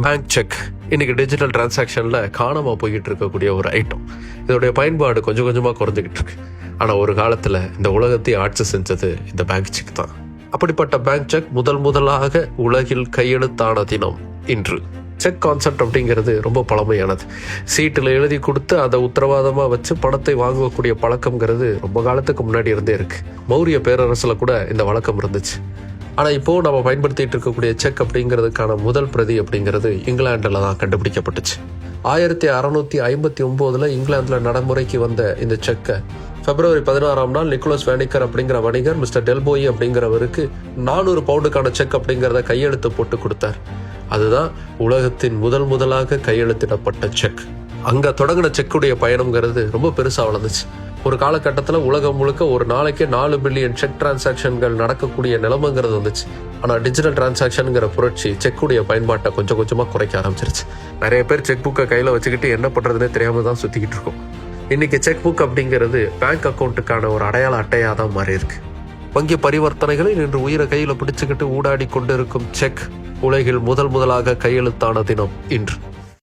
Bank check இன்னைக்கு digital டிரான்சாக்ஷன்ல காணாம போய்கிட்டு இருக்கக்கூடிய ஒரு ஐட்டம். இதோடைய பயன்பாடு கொஞ்சம் கொஞ்சமா குறைஞ்சிக்கிட்டு இருக்கு. ஆனா ஒரு காலத்துல இந்த உலகத்தை ஆட்சி செஞ்சது இந்த பேங்க் செக் தான். அப்படிப்பட்ட பேங்க் செக் முதலாக உலகில் கையெழுத்தான தினம் இன்று. செக் கான்செப்ட் அப்படிங்கிறது ரொம்ப பழமையானது. சீட்டில் எழுதி கொடுத்து அதை உத்தரவாதமா வச்சு பணத்தை வாங்கக்கூடிய பழக்கம்ங்கிறது ரொம்ப காலத்துக்கு முன்னாடி இருந்தே இருக்கு. மௌரிய பேரரசுல கூட இந்த வழக்கம் இருந்துச்சு. ஆனால் இப்போது நம்ம பயன்படுத்திட்டு இருக்கக்கூடிய செக் அப்படிங்கிறதுக்கான முதல் பிரதி அப்படிங்கிறது இங்கிலாண்டில் தான் கண்டுபிடிக்கப்பட்டுச்சு. 1659 இங்கிலாந்தில் நடைமுறைக்கு வந்த இந்த செக்கை பிப்ரவரி 16 நிக்கோலஸ் வேனிக்கர் அப்படிங்கிற வணிகர் மிஸ்டர் டெல்போயி அப்படிங்கிறவருக்கு 400 பவுண்டுக்கான செக் அப்படிங்கிறத கையெழுத்து போட்டு கொடுத்தார். அதுதான் உலகத்தின் முதலாக கையெழுத்திடப்பட்ட செக். அங்கே தொடங்கின செக்குடைய பயணம்ங்கிறது ரொம்ப பெருசாக வளர்ந்துச்சு. ஒரு காலகட்டத்தில் உலகம் முழுக்க ஒரு நாளைக்கே 4 பில்லியன் செக் டிரான்சாக்ஷன்கள் நடக்கக்கூடிய நிலைமைங்கிறது வந்துச்சு. ஆனால் டிஜிட்டல் டிரான்சாக்ஷனுங்கிற புரட்சி செக்குடைய பயன்பாட்டை கொஞ்சம் கொஞ்சமாக குறைக்க ஆரம்பிச்சிருச்சு. நிறைய பேர் செக் புக்கை கையில் வச்சுக்கிட்டு என்ன பண்ணுறதுனே தெரியாமல் தான் சுற்றிக்கிட்டு இருக்கோம். இன்னைக்கு செக் புக் அப்படிங்கிறது பேங்க் அக்கௌண்ட்டுக்கான ஒரு அடையாள அட்டையாக தான் மாறி இருக்கு. வங்கி பரிவர்த்தனைகளில் இன்று உயிரை கையில் பிடிச்சுக்கிட்டு ஊடாடி கொண்டு இருக்கும் செக் உலகில் முதலாக கையெழுத்தான தினம் இன்று.